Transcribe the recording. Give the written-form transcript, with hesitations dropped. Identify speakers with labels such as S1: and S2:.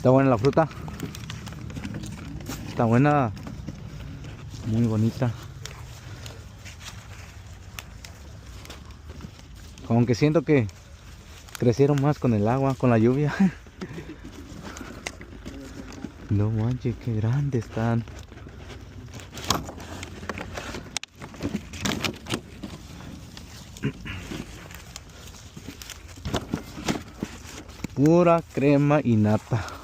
S1: Está buena la fruta. Está buena. Muy bonita. Aunque siento que crecieron más con el agua, con la lluvia. No manches, qué grandes están. Pura crema y nata.